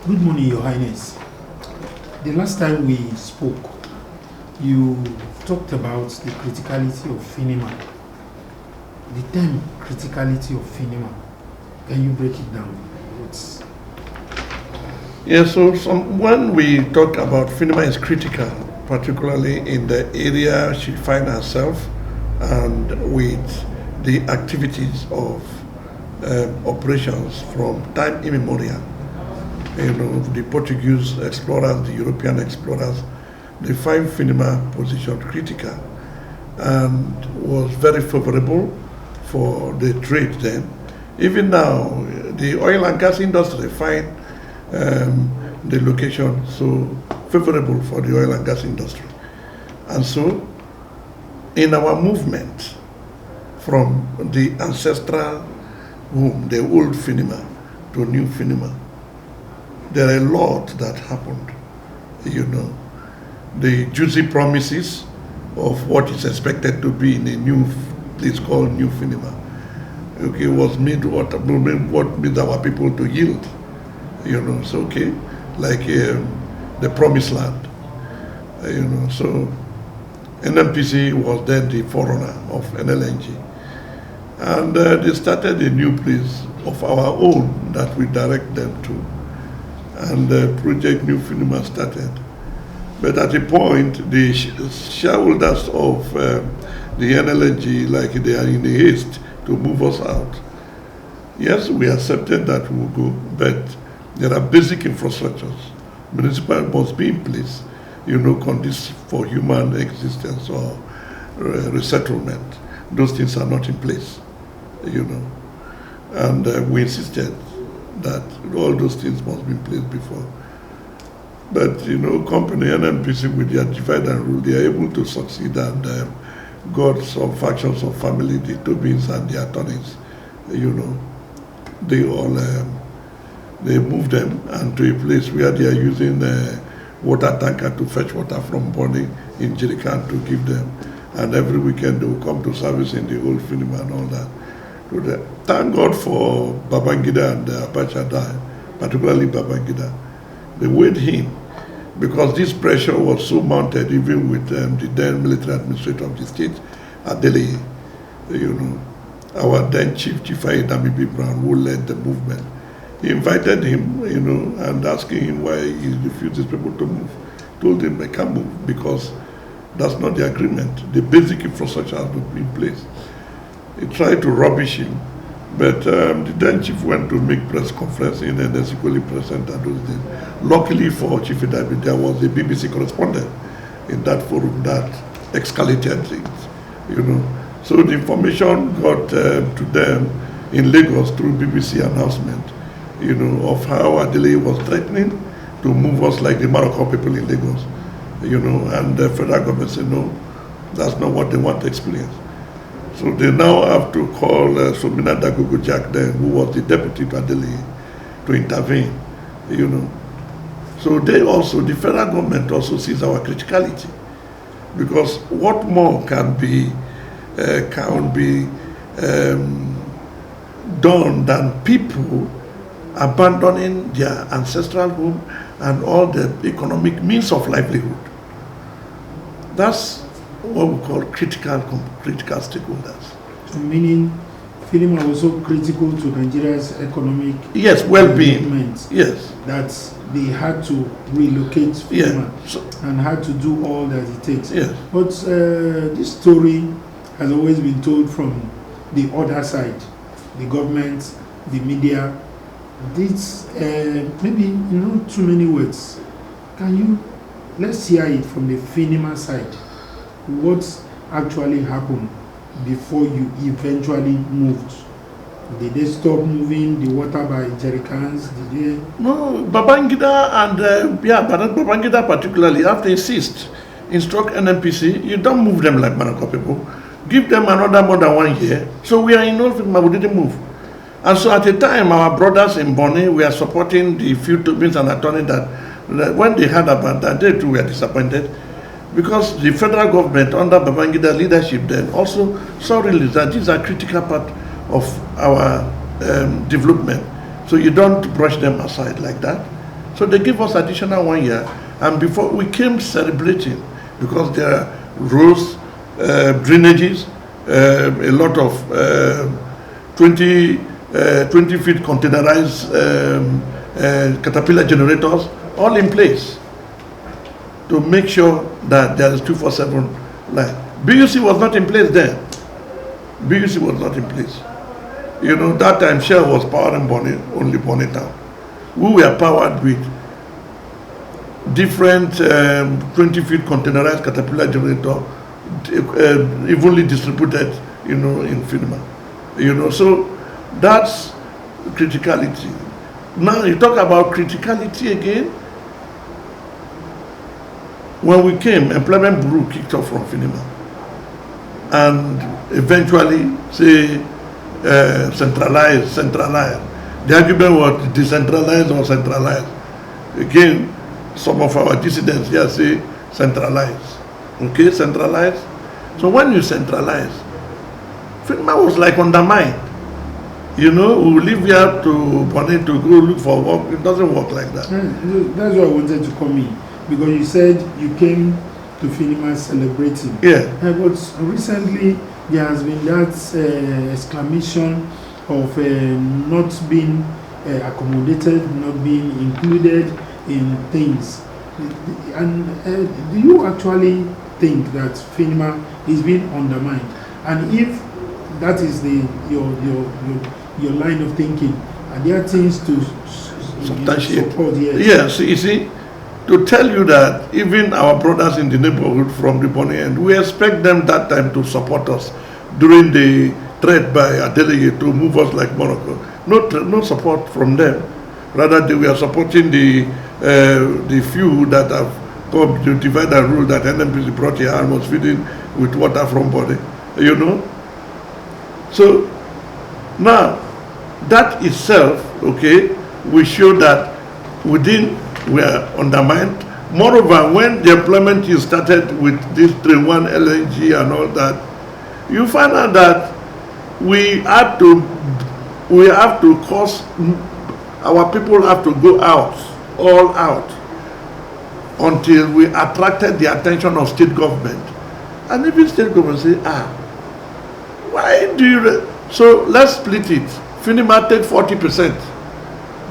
Good morning, Your Highness. The last time we spoke, you talked about the criticality of Finima. The term criticality of Finima, can you break it down? So when we talk about Finima is critical, particularly in the area she finds herself and with the activities of operations from time immemorial. The Portuguese explorers, the European explorers, they find Finima position critical and was very favorable for the trade then. Even now, the oil and gas industry find the location so favorable for the oil and gas industry. And so, in our movement from the ancestral home, the old Finima, to new Finima, there are a lot that happened. The juicy promises of what is expected to be in a new place called New Finima. Was made what made our people to yield. Like the promised land. So NMPC was then the forerunner of NLNG. And they started a new place of our own that we direct them to. And the project New Finima started. But at a point, the shareholders of the NLNG, like they are in a haste to move us out. Yes, we accepted that we will go, but there are basic infrastructures. Municipal must be in place, conditions for human existence or resettlement. Those things are not in place, And we insisted that all those things must be in place before. But, company NMPC with their divide and rule, they are able to succeed and got some factions of family, the Tobins and the attorneys, they all, they moved them and to a place where they are using a water tanker to fetch water from Buoye in Jerican to give them. And every weekend they will come to service in the old Finima and all that. Thank God for Babangida and Abacha died, particularly Babangida. They weighed him because this pressure was so mounted even with the then military administrator of the state, Adele, our then Chief Damibi Brown, who led the movement. He invited him, and asking him why he refuses people to move. Told him they can't move because that's not the agreement. The basic infrastructure has to be in place. He tried to rubbish him, but the then chief went to make press conference and then equally present at those days. Luckily for Chief Idabi, there was a BBC correspondent in that forum that escalated things, So the information got to them in Lagos through BBC announcement, of how Adele was threatening to move us like the Morocco people in Lagos, and the federal government said, no, that's not what they want to experience. So they now have to call Somina Dagogo Jack then, who was the deputy to Adele, to intervene, So they also, the federal government also sees our criticality. Because what more can be done than people abandoning their ancestral home and all the economic means of livelihood? That's what we call critical stakeholders. So meaning Finima was also critical to Nigeria's economic well-being. Yes. That they had to relocate Finima and had to do all that it takes. Yes. But this story has always been told from the other side, the government, the media. This maybe too many words. Let's hear it from the Finima side. What actually happened before you eventually moved? Did they stop moving the water by jerrycans? No, Babangida and Babangida particularly have to instruct NMPC, you don't move them like Morocco people. Give them another more than 1 year. So we are in all Finima, we didn't move. And so at the time, our brothers in Buoye were supporting the few Tobins and attorneys that when they heard about that, they too were disappointed. Because the federal government under Babangida leadership then also saw really that these are critical part of our development. So you don't brush them aside like that. So they gave us additional 1 year, and before we came celebrating, because there are roads, drainages, a lot of 20 feet containerized caterpillar generators, all in place to make sure that there is 247 line. BUC was not in place then. BUC was not in place. You know, that time Shell was powering Buoye, only Buoye town. We were powered with different 20 feet containerized caterpillar generator, evenly distributed, you know, in Finima. You know, so that's criticality. Now you talk about criticality again. When we came, employment bureau kicked off from Finima, and eventually say centralized. The argument was decentralized or centralized. Again, some of our dissidents here say centralized. Okay, centralized. So when you centralize, Finima was like undermined. You know, we leave here to Buoye to go look for work. It doesn't work like that. That's why I wanted to come in, because you said you came to Finima celebrating. Yeah. But recently there has been that exclamation of not being accommodated, not being included in things. And do you actually think that Finima is being undermined? And if that is your line of thinking, are there things to support? Yes, you see, to tell you that even our brothers in the neighborhood from the Buoye end, we expect them that time to support us during the threat by Adeleye to move us like Morocco. No support from them. Rather, they were supporting the few that have come to divide and rule that NNPC brought here and was feeding with water from Buoye, you know. So now that itself, okay, we show that within we are undermined. Moreover, when the employment is started with this Train 1 LNG and all that, you find out that we have to cause, our people have to go out, all out, until we attracted the attention of state government. And even state government say, why do you, so let's split it. Finima take 40%,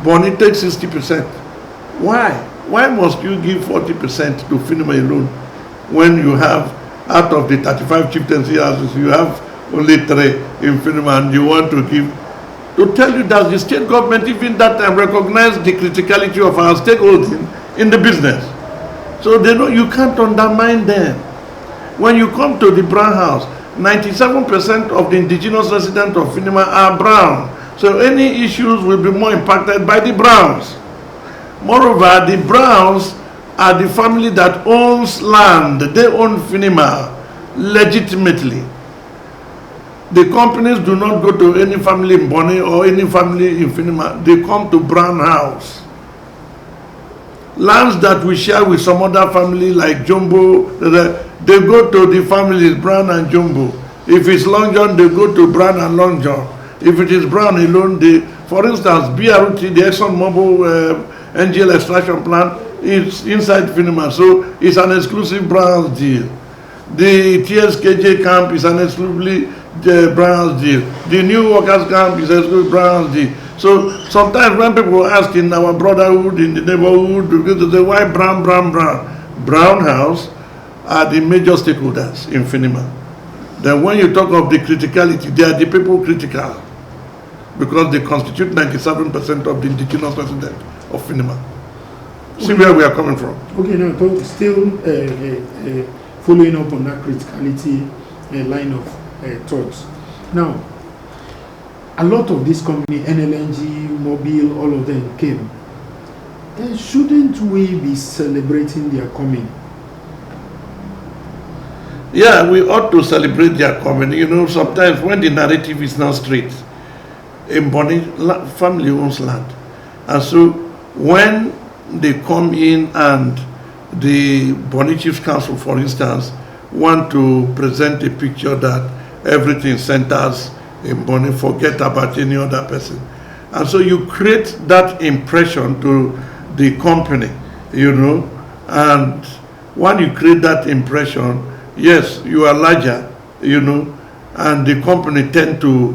Buoye take 60%. Why? Why must you give 40% to Finima alone when you have, out of the 35 chieftaincy houses, you have only 3 in Finima, and you want to give? To tell you that the state government, even that time, recognized the criticality of our stakeholding in the business. So they know you can't undermine them. When you come to the Brown House, 97% of the indigenous residents of Finima are brown. So any issues will be more impacted by the Browns. Moreover, the Browns are the family that owns land. They own Finima legitimately. The companies do not go to any family in Buoye or any family in Finima. They come to Brown House. Lands that we share with some other family like Jumbo, they go to the families Brown and Jumbo. If it's Long John, they go to Brown and Long John. If it is Brown alone, for instance, BRT, the ExxonMobil NGL extraction plant, is inside Finima, so it's an exclusive Browns deal. The TSKJ camp is an exclusively Browns deal. The new workers camp is an exclusive Browns deal. So sometimes when people ask in our brotherhood, in the neighborhood, they say, why Brown? Brown House are the major stakeholders in Finima. Then when you talk of the criticality, they are the people critical, because they constitute 97% of the indigenous residents of Finima. See where we are coming from. Okay, now still following up on that criticality line of thoughts. Now, a lot of this company, NLNG, Mobile, all of them came. Shouldn't we be celebrating their coming? Yeah, we ought to celebrate their coming. You know, sometimes when the narrative is not straight, a Buoye family owns land. And so when they come in and the Buoye Chiefs Council, for instance, want to present a picture that everything centers in Buoye, forget about any other person. And so you create that impression to the company, and when you create that impression, yes, you are larger, and the company tend to,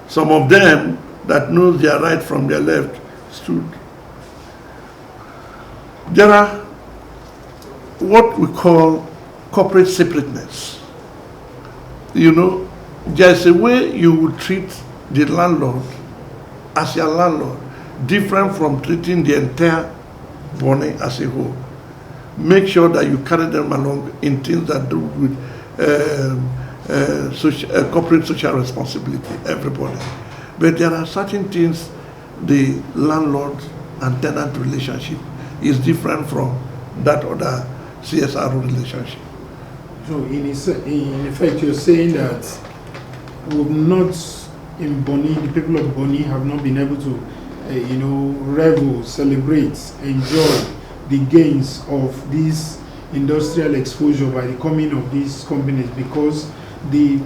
some of them that knows their right from their left stood. There are what we call corporate separateness. There's a way you would treat the landlord as your landlord, different from treating the entire Buoye as a whole. Make sure that you carry them along in things that do with corporate social responsibility, everybody. But there are certain things, the landlord and tenant relationship is different from that other CSR relationship. So in effect, you're saying that we've not, in Buoye, the people of Buoye have not been able to, revel, celebrate, enjoy the gains of this industrial exposure by the coming of these companies, because the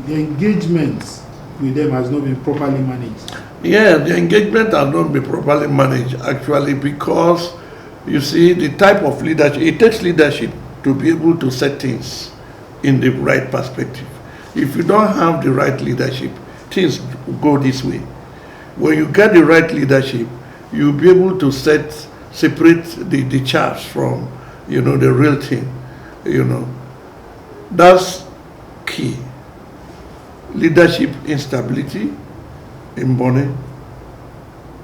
engagement with them has not been properly managed. Yeah, the engagement has not been properly managed, actually, because you see the type of leadership, it takes leadership to be able to set things in the right perspective. If you don't have the right leadership, things go this way. When you get the right leadership, you'll be able to separate the chaff from, the real thing, That's key. Leadership instability in Buoye.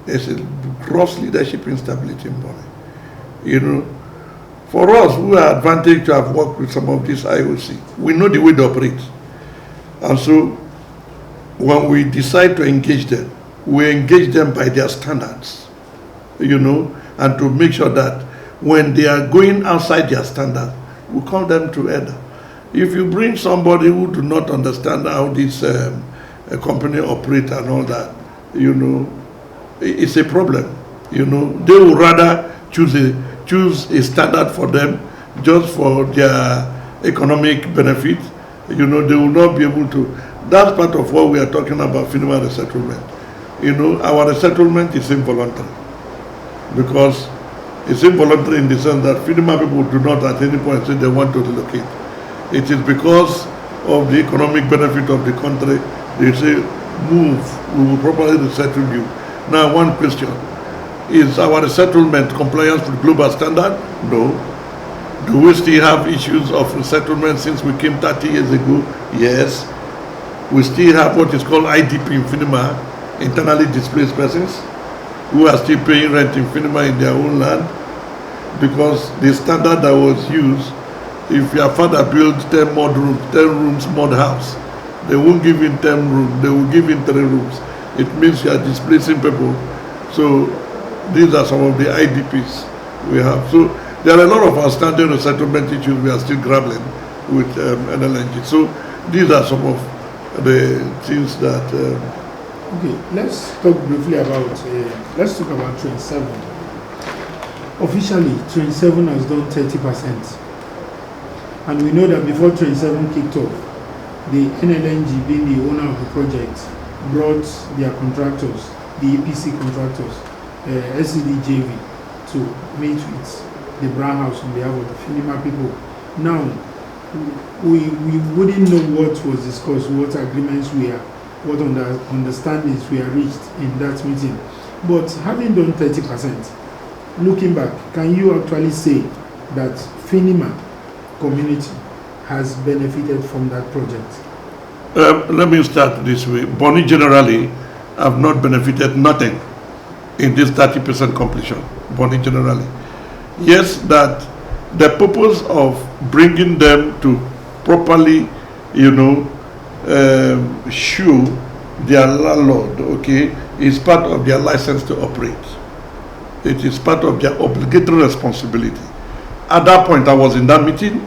There's a gross leadership instability in Buoye. For us, we are advantaged to have worked with some of these IOC. We know the way they operate. And so, when we decide to engage them, we engage them by their standards, and to make sure that when they are going outside their standard, we call them to order. If you bring somebody who do not understand how this company operates and all that, it's a problem. They will rather choose a standard for them just for their economic benefit. They will not be able to. That's part of what we are talking about, Finima resettlement. Our resettlement is involuntary, because it's involuntary in the sense that Finima people do not at any point say they want to relocate. It is because of the economic benefit of the country. They say, move, we will properly resettle you. Now, one question. Is our resettlement compliance with global standard? No. Do we still have issues of resettlement since we came 30 years ago? Yes. We still have what is called IDP in Finima, internally displaced persons, who are still paying rent in Finima in their own land, because the standard that was used, if your father built 10 rooms mod house, they won't give in 10 rooms, they will give in 3 rooms. It means you are displacing people. So these are some of the IDPs we have. So there are a lot of outstanding resettlement issues we are still grappling with NLNG. So these are some of the things that... Okay, let's talk briefly about, let's talk about 27. Officially, 27 has done 30%. And we know that before 27 kicked off, the NLNG, being the owner of the project, brought their contractors, the EPC contractors, SCDJV, to meet with the Brown House on behalf of the Finima people. Now, we wouldn't know what was discussed, what agreements we are, what understandings we are reached in that meeting. But having done 30%, looking back, can you actually say that Finima community has benefited from that project? Let me start this way. Buoye generally have not benefited nothing in this 30% completion. Buoye generally. Yes, that the purpose of bringing them to properly, show their landlord, okay, is part of their license to operate. It is part of their obligatory responsibility. At that point, I was in that meeting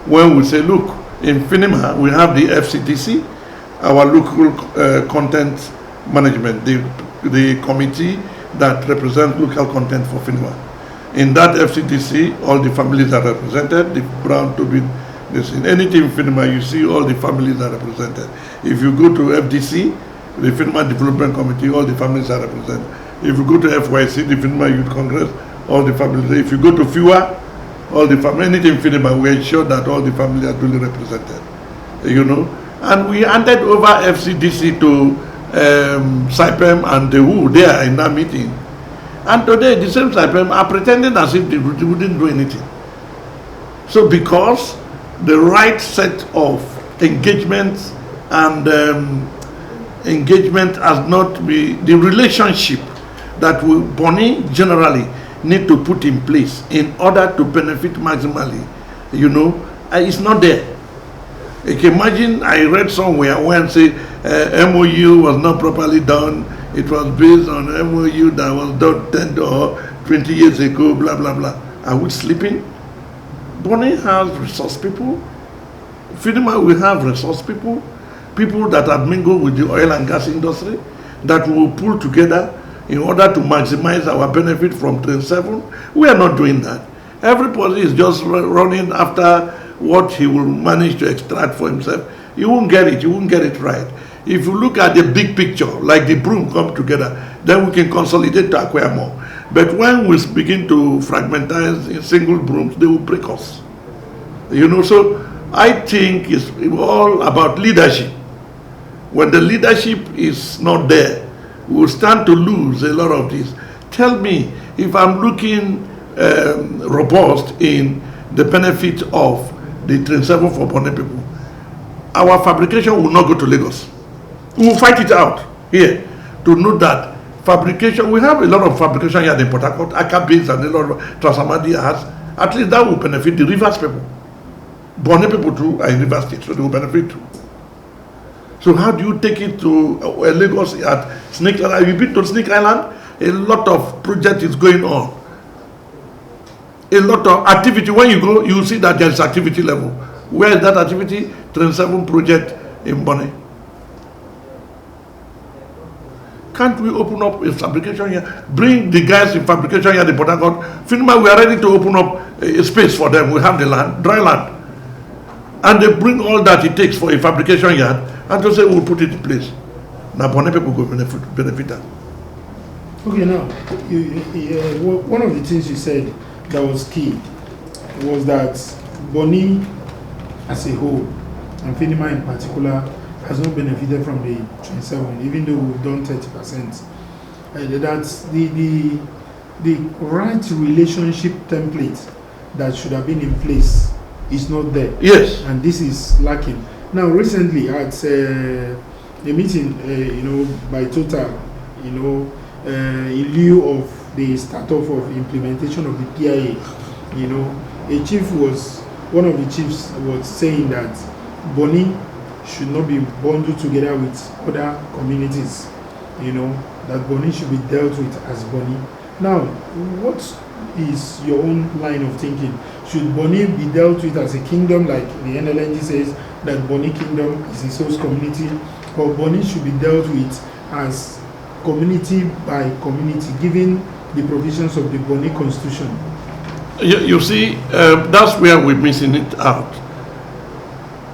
when we say, look, in Finima, we have the FCTC, our local content management, the committee that represents local content for Finima. In that FCTC, all the families are represented, the Brown, Tobin, in anything in Finima, you see all the families are represented. If you go to FDC, the Finima Development Committee, all the families are represented. If you go to FYC, the Finima Youth Congress, all the families. If you go to FIWA, all the family, anything Finima, we ensure that all the family are duly represented. You know, and we handed over FCDC to SIPEM and the WHO there in that meeting. And today, the same SIPEM are pretending as if they wouldn't do anything. So because the right set of engagements and engagement has not been, the relationship that we, Bonny generally need to put in place in order to benefit maximally, you know, it's not there. You can imagine, I read somewhere when say MOU was not properly done. It was based on MOU that was done 10 or 20 years ago, blah, blah, blah. Are we sleeping? Bonny has resource people. Finima will have resource people. People that have mingled with the oil and gas industry that will pull together in order to maximize our benefit from Train 7. We are not doing that. Everybody is just running after what he will manage to extract for himself. You won't get it. You won't get it right. If you look at the big picture, like the broom come together, then we can consolidate to acquire more. But when we begin to fragmentize in single brooms, they will break us. You know, so I think it's all about leadership. When the leadership is not there, we will stand to lose a lot of this. Tell me, if I'm looking robust in the benefit of the Train 7 for Bonny people, our fabrication will not go to Lagos. We will fight it out here to know that fabrication, we have a lot of fabrication here in Port Harcourt, Aka Base and a lot of Transamadi has. At least that will benefit the Rivers people. Bonny people too are in Rivers State, so they will benefit too. So how do you take it to Lagos at Snake Island? Have you been to Snake Island? A lot of project is going on. A lot of activity. When you go, you see that there is activity level. Where is that activity? Train 7 project in Bonny. Can't we open up a fabrication here? Bring the guys in fabrication here in Port Harcourt. Finima, we are ready to open up a space for them. We have the land, dry land. And they bring all that it takes for a fabrication yard and to say we'll put it in place. Now Bonny people go benefit that. Okay, now, one of the things you said that was key was that Bonny as a whole, and Finima in particular, has not benefited from the Train 7, even though we've done 30%. That's the right relationship template that should have been in place is not there. Yes. And this is lacking. Now, recently at a meeting, you know, by Total, you know, in lieu of the start off of implementation of the PIA, you know, one of the chiefs was saying that Bonny should not be bundled together with other communities, you know, that Bonny should be dealt with as Bonny. Now, what is your own line of thinking? Should Bonny be dealt with as a kingdom, like the NLNG says that Bonny Kingdom is its host community, or Bonny should be dealt with as community by community, given the provisions of the Bonny Constitution? You see, that's where we're missing it out.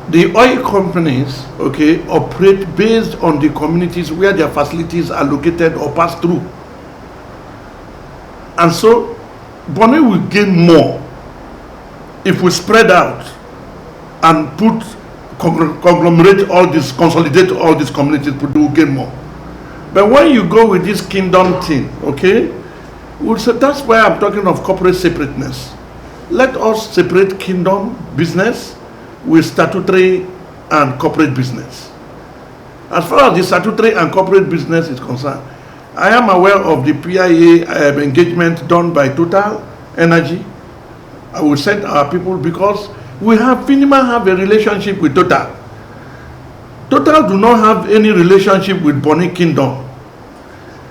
The oil companies, okay, operate based on the communities where their facilities are located or pass through. And so, Bonny will gain more if we spread out and consolidate all these communities, we will gain more. But when you go with this kingdom thing, okay, so that's why I'm talking of corporate separateness. Let us separate kingdom business with statutory and corporate business. As far as the statutory and corporate business is concerned, I am aware of the PIA engagement done by Total Energy. I will send our people because Finima have a relationship with Total. Total do not have any relationship with Bonny Kingdom.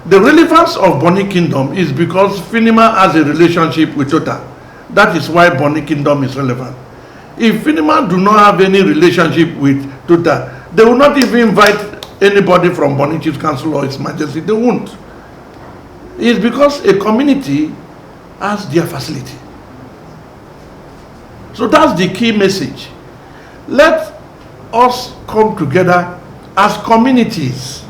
The relevance of Bonny Kingdom is because Finima has a relationship with Total. That is why Bonny Kingdom is relevant. If Finima do not have any relationship with Total, they will not even invite anybody from Bonny Chief Council or His Majesty. They won't. It's because a community has their facility. So that's the key message. Let us come together as communities.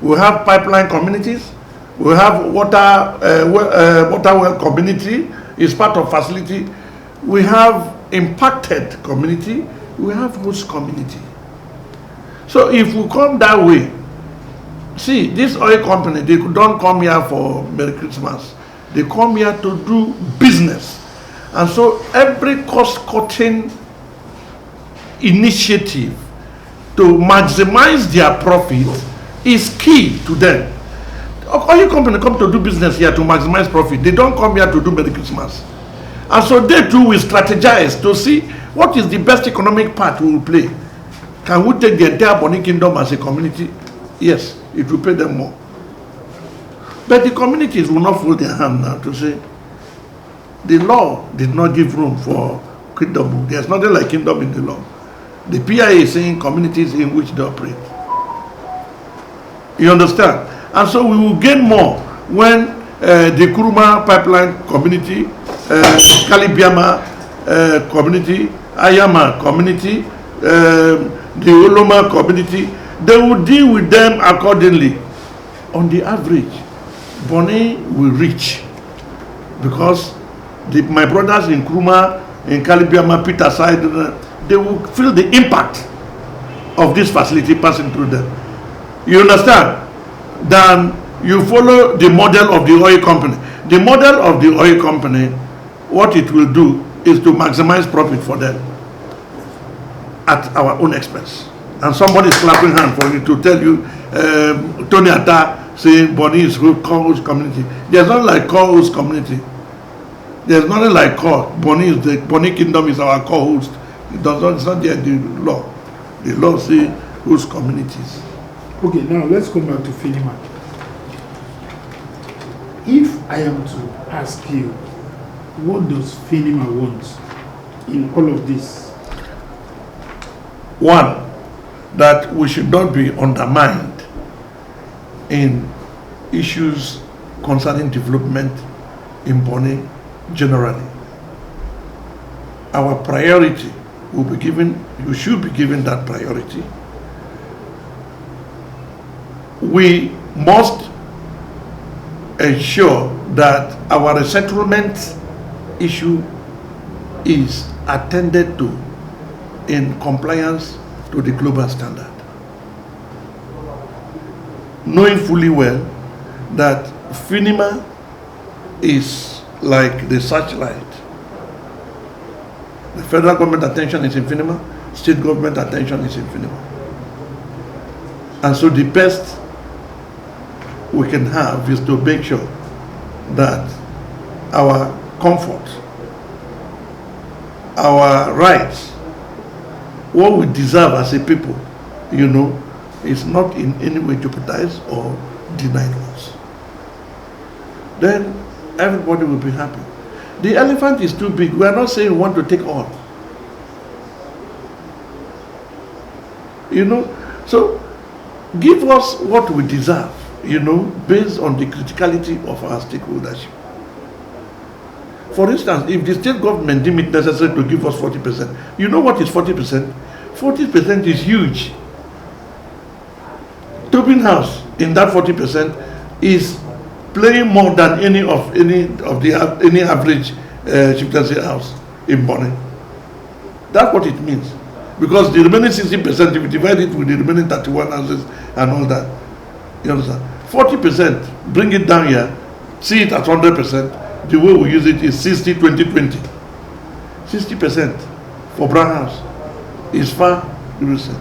We have pipeline communities, We have water well community is part of facility. We have impacted community. We have host community. So if we come that way, see, this oil company, they don't come here for Merry Christmas. They come here to do business. And so every cost-cutting initiative to maximize their profit is key to them. Oil company come to do business here to maximize profit. They don't come here to do Merry Christmas. And so they too will strategize to see what is the best economic part we will play. Can we take the entire Bonny Kingdom as a community? Yes, it will pay them more. But the communities will not fold their hand now to say, the law did not give room for kingdom. There's nothing like kingdom in the law. The PIA is saying communities in which they operate. You understand? And so we will gain more when the Kuruma pipeline community, Kalibiama community, Ayama community, the Oloma community, they will deal with them accordingly. On the average, Bonny will reach because my brothers in Kuruma, in Kalibiama, Peter side, they will feel the impact of this facility passing through them. You understand? Then you follow the model of the oil company. The model of the oil company, what it will do is to maximize profit for them at our own expense. And somebody is clapping hand for you to tell you, Tony Atta saying Bonny is co-host community. There's nothing like co-host community. There's nothing like Bonny is the Bonny Kingdom is our co-host. It's not there the law. The law says host communities. Okay, now let's come back to Finima. If I am to ask you, what does Finima want in all of this? One, that we should not be undermined in issues concerning development in Bonny generally. Our priority will be given, you should be given that priority. We must ensure that our resettlement issue is attended to in compliance to the global standard. Knowing fully well that Finima is like the searchlight. The federal government attention is in Finima, state government attention is in Finima. And so the best we can have is to make sure that our comfort, our rights, what we deserve as a people, is not in any way jeopardized or denied us. Then everybody will be happy. The elephant is too big. We are not saying we want to take all. So give us what we deserve, based on the criticality of our stakeholdership. For instance, if the state government deems it necessary to give us 40%, you know what is 40%? 40% is huge. Tobin House in that 40% is playing more than any average chieftaincy house in Bonny. That's what it means. Because the remaining 60%, if you divide it with the remaining 31 houses and all that, you understand? 40%, bring it down here, see it at 100%. The way we use it is 60, 20, 20. 60% for Brown House is far reduced.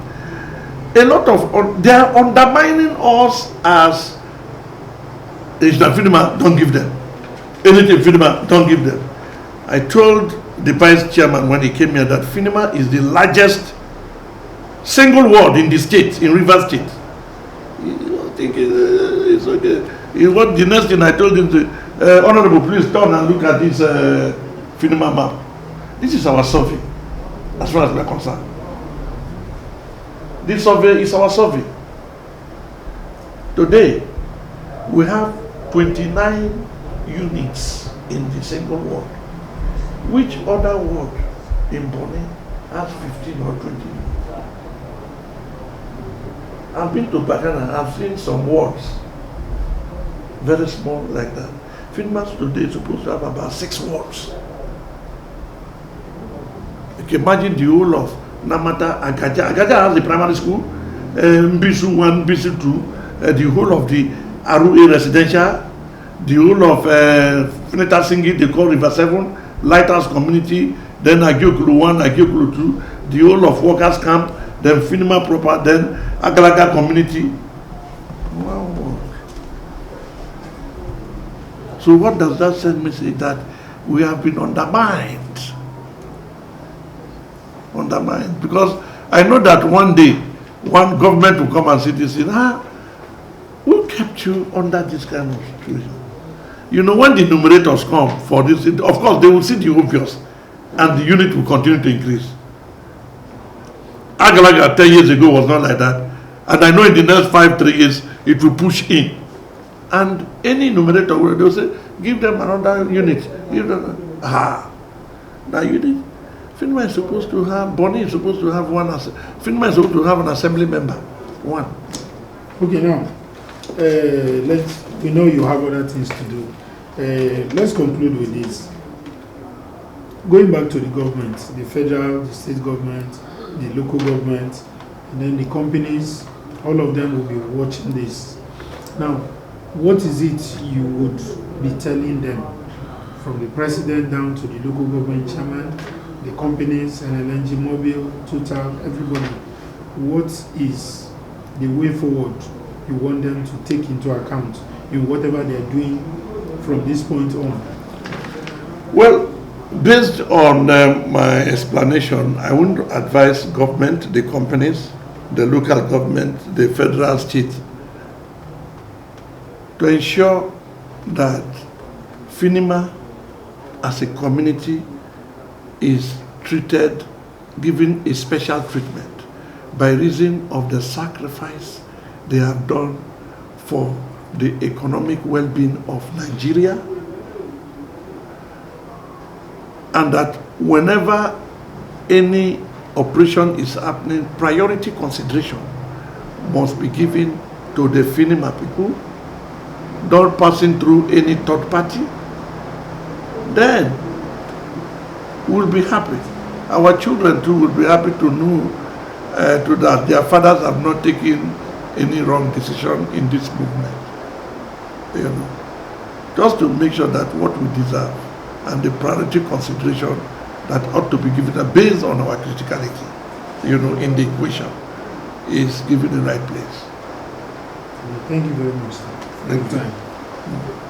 A lot of, they are undermining us as Finima, don't give them. Anything Finima, don't give them. I told the vice chairman when he came here that Finima is the largest single ward in the state, in Rivers State. I think it's okay. What the next thing I told him to, Honorable, please turn and look at this Finima map. This is our survey, as far as we are concerned. This survey is our survey. Today, we have 29 units in the single ward. Which other ward in Bonny has 15 or 20 units? I've been to Bakana, I've seen some wards very small like that. Finima today is supposed to have about 6 wards. You can imagine the whole of Namata, Agaja. Agaja has the primary school, Mbisu 1, Mbisu 2, the whole of the Arue residential, the whole of Fineta Singi, they call River 7, Lighthouse community, then Agiokulu 1, Agiokulu 2, the whole of workers camp, then Finima proper, then Agalaga community. Wow. So what does that send message? That we have been undermined. Undermined. Because I know that one day, one government will come and say this, who kept you under this kind of situation? You know, when the numerators come for this, of course they will see the obvious, and the unit will continue to increase. Agalaga 10 years ago was not like that. And I know in the next 3 years, it will push in. And any numerator, they will say, give them another unit. Give them, now unit. Finima is supposed to have, Bonnie is supposed to have one, Finima is supposed to have an assembly member. One. Okay, now, we know you have other things to do. Let's conclude with this. Going back to the government, the federal, the state government, the local government, and then the companies, all of them will be watching this. Now, what is it you would be telling them, from the president down to the local government chairman, the companies, NLNG, Mobile, Total, everybody? What is the way forward you want them to take into account in whatever they are doing from this point on? Well, based on my explanation, I would advise government, the companies, the local government, the federal state, to ensure that Finima as a community is treated, given a special treatment by reason of the sacrifice they have done for the economic well-being of Nigeria, and that whenever any operation is happening, priority consideration must be given to the Finima people, not passing through any third party. Then we'll be happy. Our children too will be happy to know that their fathers have not taken any wrong decision in this movement. You know, just to make sure that what we deserve and the priority consideration that ought to be given based on our criticality, you know, in the equation, is given the right place. Thank you very much. Thank you.